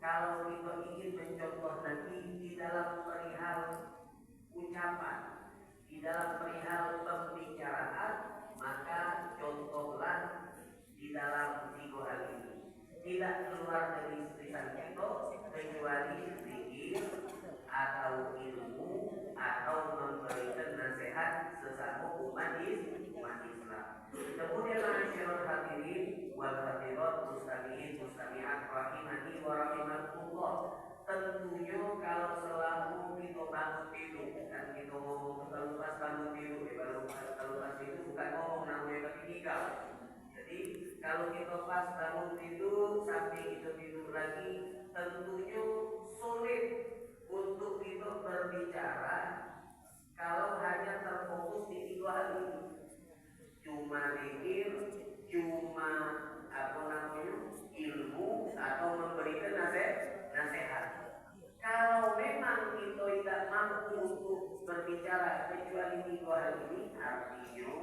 kalau kita ingin mencontoh Nabi di dalam perihal ucapan, di dalam perihal pembicaraan, maka contohlah di dalam 3 hal ini. Tidak keluar dari lisan kita kecuali zikir atau ilmu atau memberikan nasihat sesama umat Islam. Kemudian masyaallah hadirin wal hadirat mustami'in mustami'at rahimani wa rahimakumullah. Tentunya kalau selalu kita bangun tidur, kan kita ngomong kalau pas bangun tidur, kalau pas tidur bukan ngomong namanya ketika. Jadi kalau kita pas bangun tidur sampai kita tidur lagi, tentunya sulit untuk kita berbicara kalau hanya terfokus di 3 hal ini. Cuma zikir, cuma ilmu atau memberikan nasihat. Kalau memang kita tidak mampu untuk berbicara kecuali 3 hal ini, artinya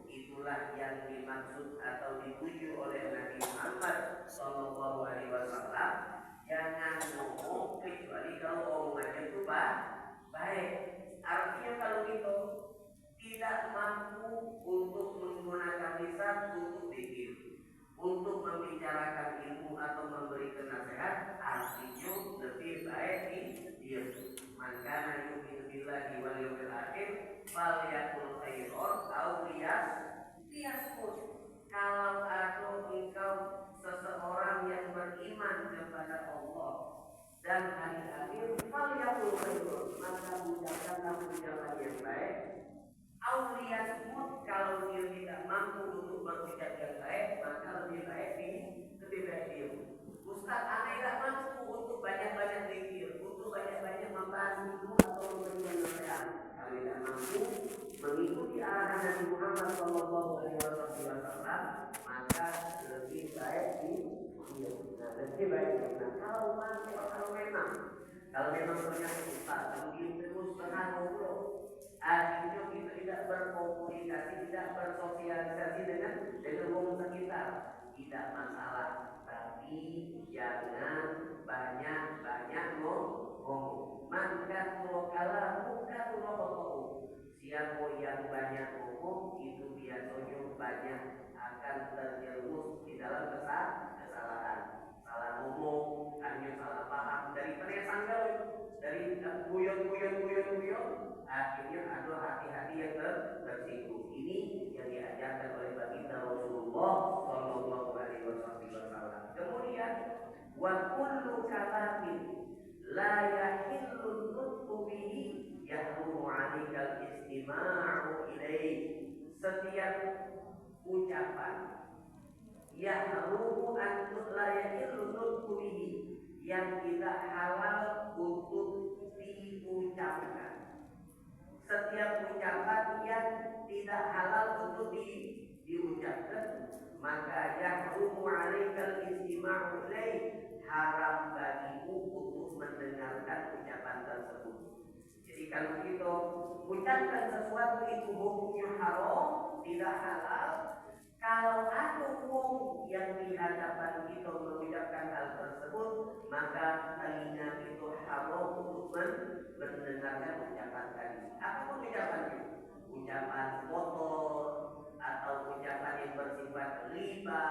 itulah yang dimaksud atau dituju oleh Nabi Muhammad SAW. Jangan ngomong kecuali kalau omongannya itu baik. Artinya kalau kita tidak mampu untuk menggunakan lisan untuk zikir, untuk membicarakan ilmu atau memberikan nasihat, artinya lebih baik diam. Man kana yu'minu billahi wal yawmil akhir falyaqul khairan aw liyasmut. Kalau engkau seseorang yang beriman kepada Allah dan hari akhir, falyaqul khairan, maka ucapkanlah ucapan yang baik. Auliyasmut, kalau dia tidak mampu untuk berucap yang baik, maka lebih baik dia. Ustaz, anda tidak mampu untuk banyak-banyak zikir, untuk banyak-banyak membahas ilmu atau memberikan nasihat. Kalau tidak mampu mengikuti arahan Nabi Muhammad SAW, maka lebih baik dia. Lebih baik dia. Kalau memang ternyata Ustaz, kemudian terus tengah ngobrol, akhirnya kita tidak berkomunikasi, tidak bersosialisasi dengan orang sekitar, tidak masalah. Tapi jangan banyak ngomong. Maka kalau bukan ngomong, siapa yang banyak ngomong itu biasanya banyak akan terjerumus di dalam kesalahan. Salah ngomong, hanya salah paham dari penesanggau, dari guyon, akhirnya ada hati-hati yang tersinggung. Ini yang diajarkan oleh baginda Rasulullah Shallallahu Alaihi Wasallam. Kemudian wa kullu kalamin la yahillu nutqu bihi yahrumu 'alaikal istima'u ilaihi. Setiap ucapan yahrumu an la yahillu nutqu bihi, yang tidak halal untuk diucapkan. Setiap ucapan yang tidak halal untuk diucapkan, maka yahrumu 'alaikal istima'u ilaihi, haram bagimu untuk mendengarkan ucapan tersebut. Jadi kalau kita ucapkan sesuatu itu hukumnya haram, tidak halal. Kalau ada hukum yang di hadapan kita mengucapkan hal tersebut, maka telinga itu haram untuk mendengarkan ucapan tadi. Apa ucapannya? Ucapan kotor atau ucapan yang bersifat riba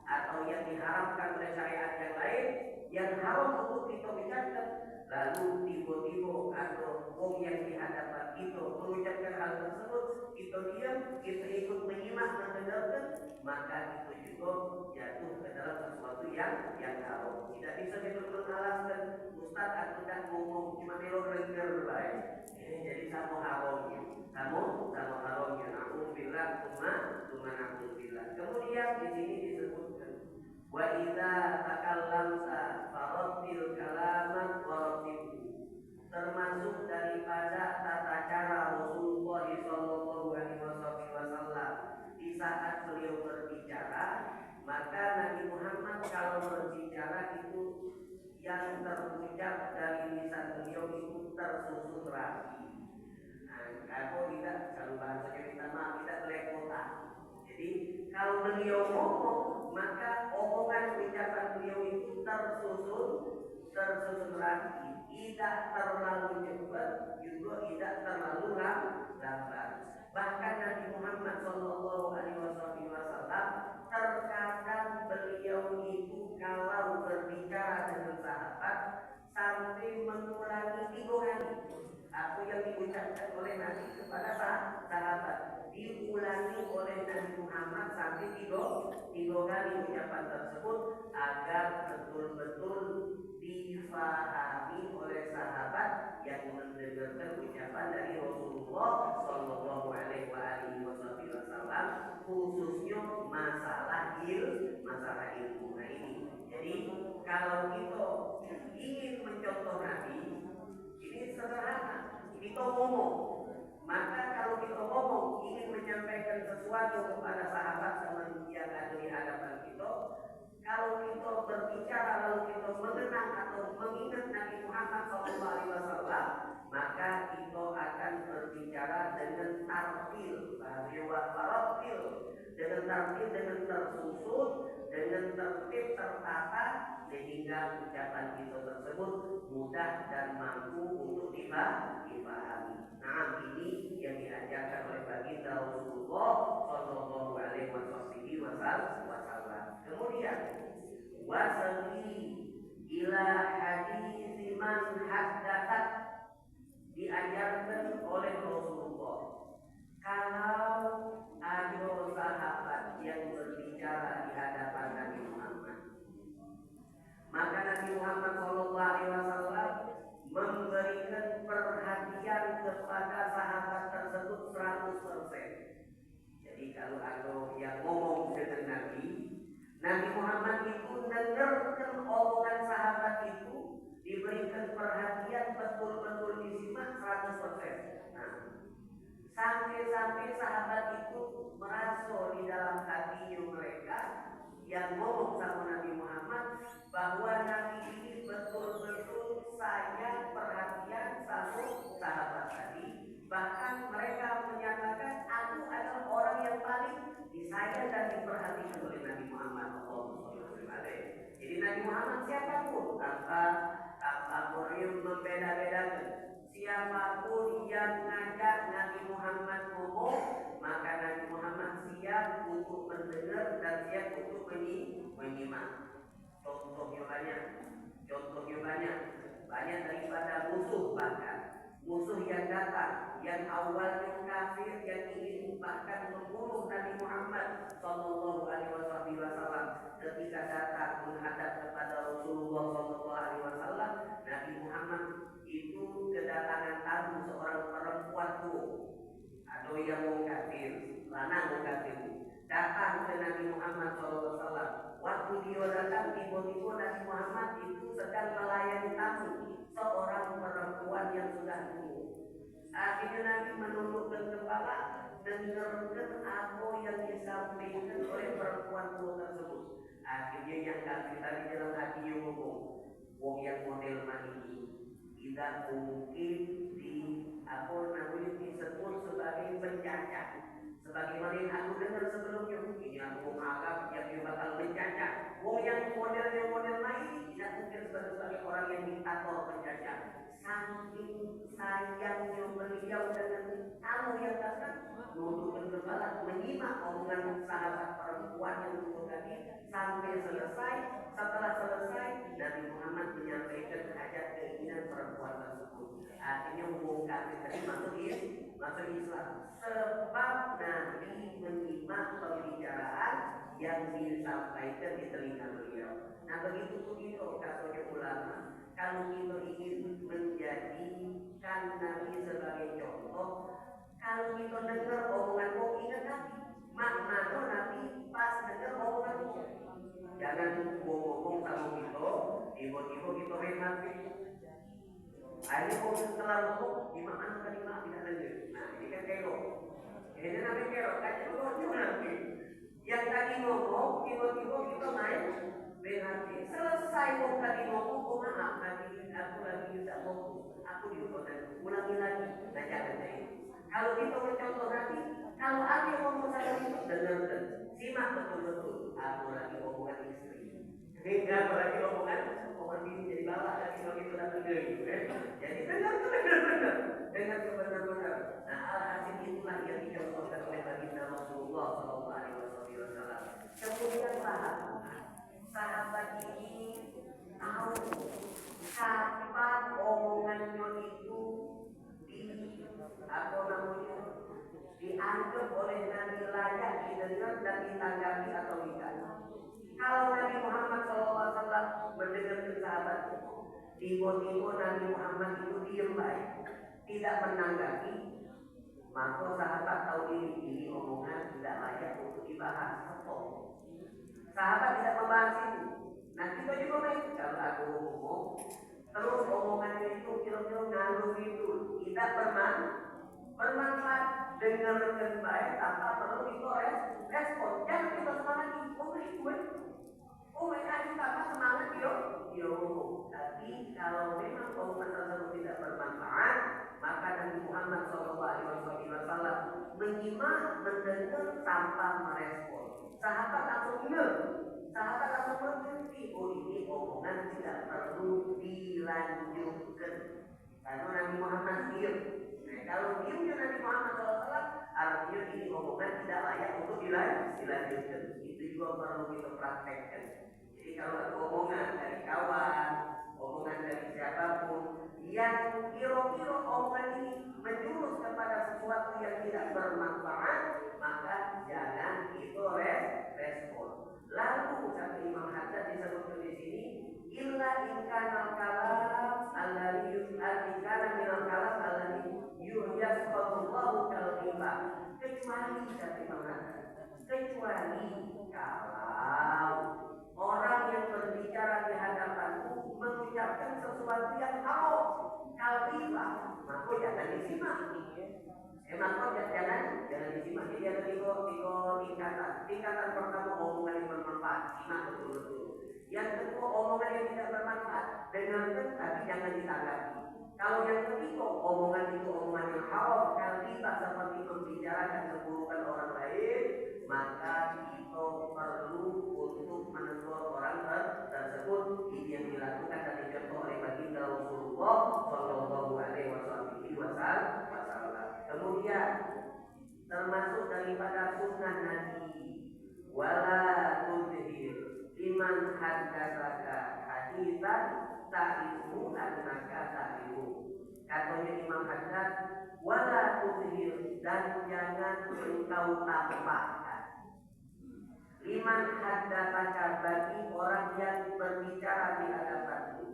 atau yang diharamkan oleh syariat yang lain, yang haram untuk kita ucapkan. Lalu tiba-tiba ada orang yang di hadapan kita mengucapkan hal tersebut, kita diam, kita ikut menyimak, mendengarkan, maka itu juga jatuh ke dalam sesuatu yang haram. Tidak bisa kita mengalaskan, Ustaz aku kan ngomong cuma melo denger baik. Jadi sama haramnya, sama haramnya. Alhamdulillah, alhamdulillah. Kemudian di sini disebutkan wa idza takallamta farattil kalaman warattilhu, termasuk daripada tata cara Rasulullah sallallahu alaihi wasallam di saat beliau berbicara, maka Nabi Muhammad kalau berbicara itu yang terucap dari lisan beliau itu tersusun rapi. Kalau bahasanya kita tidak belepotan. Jadi kalau beliau ngomong, maka omongan ucapan beliau itu tersusun tidak terlalu cepat, juga tidak terlalu lambat. Bahkan Nabi Muhammad SAW terkadang beliau itu kalau berbicara dengan sahabat sampai mengulangi 3 kali apa yang diucapkan oleh Nabi kepada sahabat, diulangi oleh Nabi Muhammad sampai 3 kali ucapan tersebut agar betul-betul difahami oleh sahabat yang mendengarkan ucapan dari Rasulullah Shallallahu Alaihi Wasallam, khususnya masalah ilmu. Nah ini, jadi kalau kita ingin mencontoh Nabi, ini sederhana, kita ngomong. Maka kalau kita ngomong ingin menyampaikan sesuatu kepada sahabat teman yang ada di hadapan kita, kalau kita berbicara lalu kita mengenang atau mengingat Nabi Muhammad SAW, maka kita akan berbicara dengan tartil, dengan tartil, dengan tersusun, dengan tertib tertata, sehingga ucapan kita tersebut mudah dan mampu untuk dipahami. Nah, ini yang diajarkan oleh baginda Rasulullah Shallallahu Alaihi Wasallam. Kemudian wasali ila hadis man haddatsat, diajarkan oleh Rasulullah kalau ada sahabat yang berbicara di hadapan Nabi Muhammad, maka Nabi Muhammad SAW memberikan perhatian kepada sahabat tersebut 100%. Jadi kalau ada yang ngomong dengan Nabi Muhammad itu dengarkan omongan sahabat itu, diberikan perhatian, betul-betul disimak 100%. Nah, sampai sahabat itu merasa di dalam hati mereka yang ngomong sama Nabi Muhammad bahwa Nabi ini betul-betul sayang, perhatian sama sahabat tadi. Bahkan mereka menyatakan aku adalah orang yang paling disayang dan diperhatikan oleh Nabi Muhammad SAW. Jadi Nabi Muhammad siapapun, tanpa membeda-bedakan, siapapun yang ngajak Nabi Muhammad ngomong, maka Nabi Muhammad siap untuk mendengar dan siap untuk menyimak. Contohnya banyak daripada musuh yang datang, yang awalnya kafir, yang ingin bahkan membunuh Nabi Muhammad Sallallahu Alaihi Wasallam, ketika datang menghadap kepada Rasulullah Sallallahu Alaihi Wasallam, Nabi Muhammad itu kedatangan tamu seorang perempuan tua, ada yang mau kafir, lanang mau kafir, datang ke Nabi Muhammad SAW. Waktu dia datang, tiba-tiba Nabi Muhammad itu sedang melayani tamu, seorang perempuan yang sudah tua. Akhirnya Nabi menundukkan kepala, dengarkan apa yang disampaikan oleh perempuan tua tersebut. Akhirnya yang kafir tadi dalam hatinya ngomong, wong yang model ini tidak mungkin disebut sebagai penjajah. Sebagaimana yang aku dengar sebelumnya, ini aku menganggap yang dia bakal menjajah. Yang model lain tidak mungkin sebagai orang yang diktator penjajah. Saking sayangnya beliau dengan tamu yang datang, nundukkan kepala menyimak omongan sahabat perempuan yang dulu tadi sampai selesai. Setelah selesai, Nabi Muhammad menyampaikan hajat keinginan perempuan tersebut. Akhirnya membongkar tadi masuk Islam. Sebab Nabi menyimak pembicaraan yang disampaikan di telinga beliau. Nah, begitu pun itu katanya ulama. Kalau kita ingin menjadikan Nabi sebagai contoh, kalau kita dengar omongan ingat Nabi, makna Nabi pas dengar omongan jangan ngomong sama kita, tiba-tiba kita rehat. Akhirnya kalau setelah ngomong, dimakan kalimat tidak lanjut. Nah, ini kan kerok. Ini namanya kerok. Kayaknya ngomong nanti. Yang tadi ngomong, tiba-tiba kita main berhati. Selesai ngomong tadi ngomong, oh maaf, tadi aku lagi tidak ngomong. Aku diulang ulangi lagi. Nah, jangan jadi. Kalau kita mencontoh Nabi, kalau ada yang ngomong sama kita, dengarkan. Simak betul-betul. Aku lagi omongan istri. Aku lagi omongan omongan ini jadi balak dan kalau itu dan jadi benar-benar dengan benar-benar. Nah, alhasil itulah yang dicontohkan oleh baginda Rasulullah SAW. Kemudian sahabat ini tahu kapan omongannya itu dianggap oleh Nabi layak didengar dan ditanggapi atau tidak. Kalau Nabi Muhammad SAW mendengar sahabat itu, tiba-tiba Nabi Muhammad itu diam baik, tidak menanggapi, maka sahabat tahu ini omongan tidak layak untuk dibahas. Sahabat tidak membahas itu. Nah kita juga baik kalau aku ngomong, terus omongannya itu kira-kira nganggur itu tidak bermanfaat, dengarkan baik tanpa perlu itu respon. Jangan kita semangati, mereka sama semangat dia ngomong. Tapi kalau memang omongan tersebut tidak bermanfaat, maka Nabi Muhammad SAW menyimak, mendengar tanpa merespon. Sahabat langsung ingat, sahabat langsung mengerti, oh ini omongan tidak perlu dilanjutkan. Karena Nabi Muhammad diam. Nah, kalau diamnya Nabi Muhammad SAW, artinya ini omongan tidak layak untuk dilanjutkan. Itu juga perlu kita praktekkan. Jadi kalau ada omongan dari kawan, omongan dari siapapun yang kira-kira omongan ini menjurus kepada sesuatu yang tidak bermanfaat, maka jangan itu respon. Lalu sampai Imam Haddad disebutkan di sini, illa inkanal kalam alladhi yus'alikana minal kalam alladhi yuhyasqallahu kalqibah. Kecuali sampai Imam Haddad, kecuali kalau orang yang berbicara di hadapanmu mengucapkan sesuatu yang haram, kalqibah, maka jangan disimak. Maka jangan disimak. Jadi ada tiga tingkatan. Tingkatan pertama omongan yang bermanfaat, simak betul-betul. Yang kedua omongan yang tidak bermanfaat, dengarkan tapi jangan ditanggapi. Kalau yang ketiga omongan itu omongan yang haram, kalqibah seperti membicarakan keburukan orang lain, maka kita perlu untuk menegur orang tersebut. Ini yang dilakukan dan dicontoh oleh baginda Rasulullah Shallallahu Alaihi Wasallam. Kemudian termasuk daripada sunnah Nabi, wala tudhir liman haddatsaka haditsan ta'ifu annaka ta'ifu. Katanya Imam Haddad, wala tudhir, dan jangan engkau tampakkan liman haddatsaka, bagi orang yang berbicara di hadapanmu,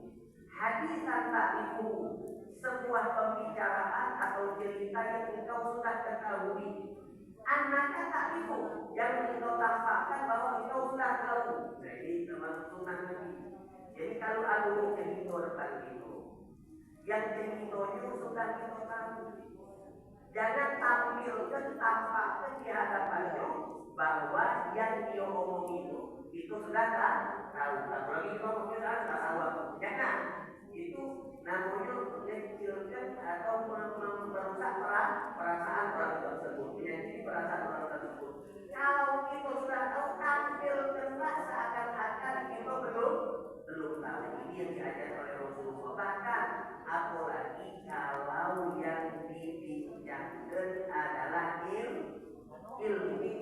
haditsan ta'ifu, sebuah pembicaraan atau cerita yang engkau sudah ketahui. Anaknya tak itu, yang engkau tampakkan bahwa engkau sudah tahu. Nah ini termasuk sunnah Nabi. Jadi kalau ada cerita depan itu, yang cerita itu sudah kita tahu, jangan tampilkan, tampakkan di hadapannya bahwa yang dia omong itu sudah tahu. Apalagi kita ngomongin tak tahu. Jangan. Itu namanya mengecilkan atau merusak perasaan orang tersebut, menyakiti perasaan orang tersebut. Kalau kita sudah tahu, tampilkanlah seakan-akan kita belum tahu. Ini yang diajarkan oleh Rasulullah. Bahkan apalagi kalau yang dibincangkan adalah ilmu.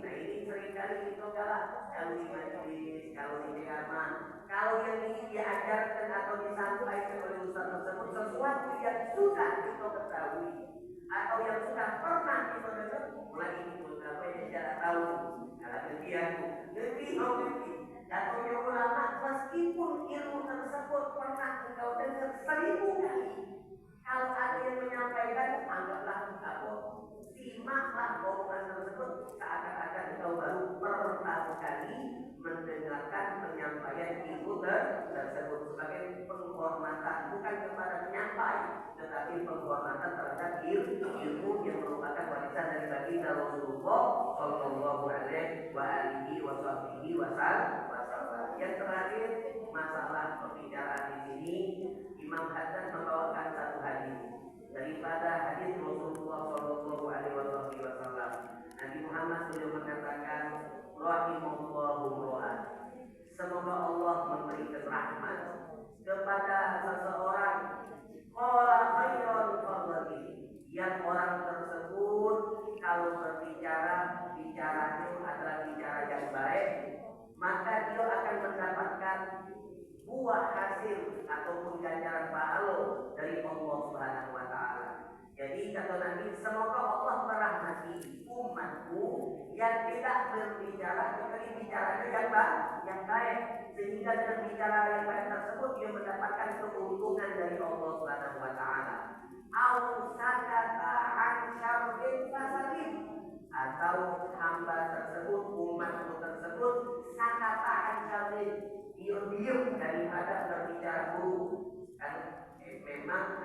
Nah ini seringkali kita kalah kalau di majlis, kalau di ceramah. Kalau yang ini diajarkan atau disampaikan oleh ustaz tersebut sesuatu yang sudah kita ketahui atau yang sudah pernah kita dengar, mulai ini beberapa yang tidak tahu. Kalau kemudian lebih atau yang ulama, meskipun ilmu tersebut pernah engkau dengar 1000 kali, kalau ada yang menyampaikan, anggaplah engkau simaklah omongan tersebut seakan-akan engkau baru pertama kali mendengarkan penyampaian ilmu tersebut, sebagai penghormatan bukan kepada penyampai, tetapi penghormatan terhadap ilmu yang merupakan warisan dari baginda Rasulullah Shallallahu Alaihi Wasallam. Yang terakhir, masalah pembicaraan di sini, Imam Haddad membawakan satu hadis daripada hadis Rasulullah Shallallahu Alaihi Wasallam. Nabi Muhammad sudah mengatakan, rahimahullahu ro'an, semoga Allah memberikan rahmat kepada orang tersebut kalau berbicara, bicaranya adalah bicara yang baik, maka dia akan mendapatkan buah hasil ataupun ganjaran pahala dari Allah Subhanahu wa taala. Jadi kata Nabi, semoga Allah merahmati umatku yang tidak berbicara kecuali bicaranya yang baik, sehingga dengan bicara yang baik tersebut dia mendapatkan keuntungan dari Allah Subhanahu wa taala. Au sakata an syarrin fasalim, atau hamba tersebut, umatku tersebut sakata an syarrin, dia diam daripada berbicara buruk. Kan memang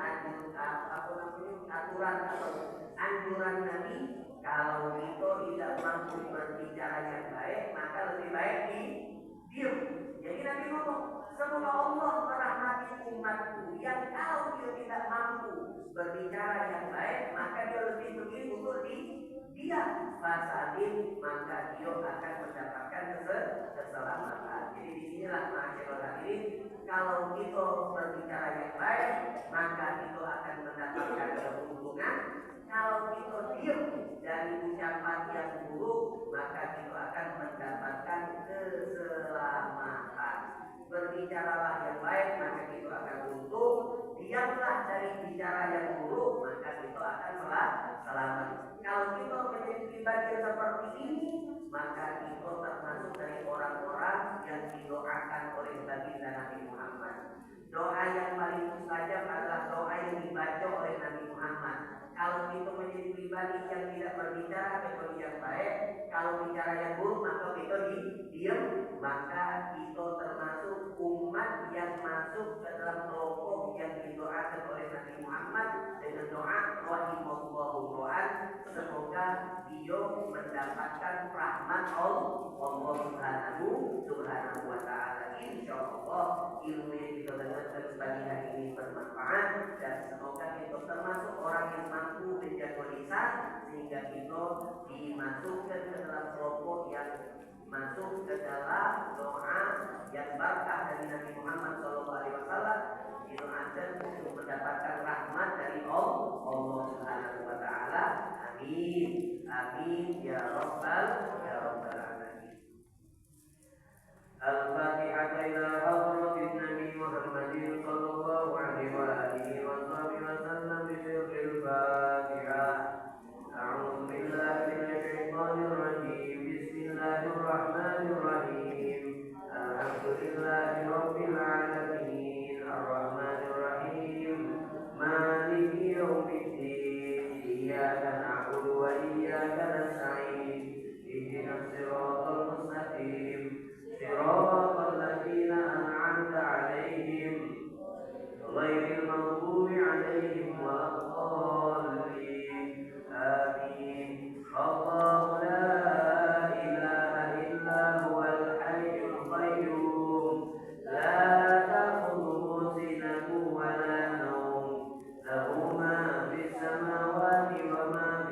aturan atau anjuran Nabi, kalau kita tidak mampu berbicara yang baik, maka lebih baik diam. Jadi Nabi ngomong, semoga Allah merahmati umatku yang kalau dia tidak mampu berbicara yang baik, maka dia lebih memilih untuk diam. Fasadin, maka dia akan mendapatkan keselamatan. Jadi disinilah masyarakat hadirin, kalau kita berbicara yang baik, maka kita akan mendapatkan keuntungan. Kalau kita diam dari ucapan yang buruk, maka kita akan mendapatkan keselamatan. Berbicaralah yang baik, maka kita akan untung. Diamlah dari bicara yang buruk, maka kita akan selamat. Kalau kita menjadi pribadi seperti ini, maka kita termasuk dari orang-orang yang didoakan oleh baginda Nabi Muhammad. Doa yang paling mustajab adalah doa yang dibaca oleh Nabi Muhammad. Kalau kita menjadi pribadi yang tidak berbicara kecuali yang baik, kalau bicara yang buruk maka kita diam, maka kita termasuk umat yang masuk ke dalam kelompok yang didoakan oleh Nabi Muhammad dengan doa rahimallahu ro'an, semoga dia mendapatkan rahmat Allah Subhanahu wa ta'ala. Insyaallah ilmu yang kita dengarkan pagi hari ini bermanfaat, dan semoga kita termasuk orang yang mampu menjaga lisan sehingga kita dimasukkan ke dalam kelompok yang masuk ke dalam doa yang barakah dari Nabi Muhammad SAW, didoakan untuk mendapatkan rahmat dari Allah Subhanahu wa ta'ala. Amin, amin ya rabbal alamin. Al-Fatihah ila hadratin Nabi Muhammadin sallallahu alaihi wa alihi wa sallam bi sirril Fatihah. A'udzu billahi minasy syaithanir rajim. Bismillahirrahmanirrahim. Alhamdulillahi rabbil alamin. Ar-Rahmanir Rahim. Maliki yaumiddin. Iyyaka na'budu wa iyyaka nasta'in. Ihdinas siratal mustaqim. Siratal ladzina an'amta 'alaihim ghairil maghdubi 'alaihim waladdallin. Amin. Allahu la ilaha illa huwal hayyul qayyum. La ta'khudhuhu sinatun wa la nawm. Lahu ma fis samawati wa ma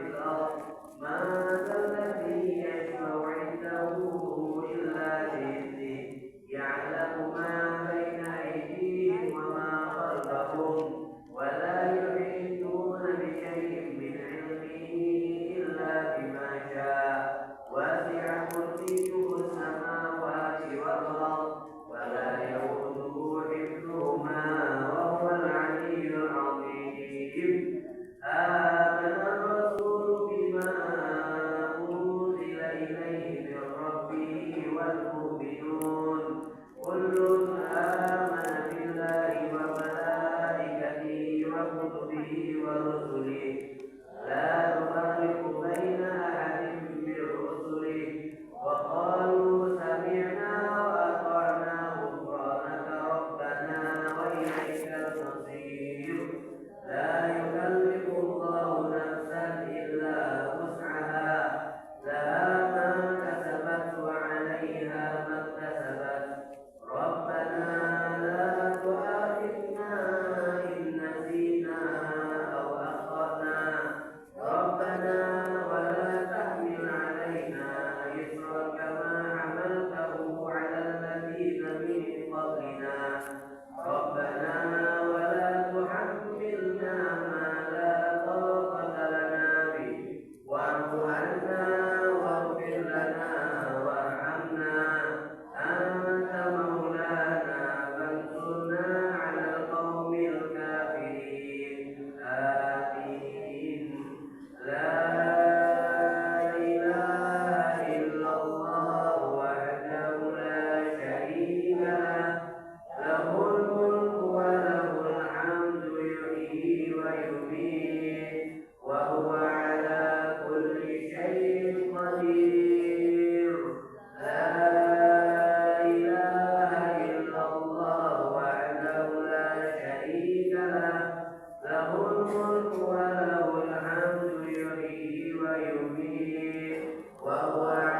ويميت وهو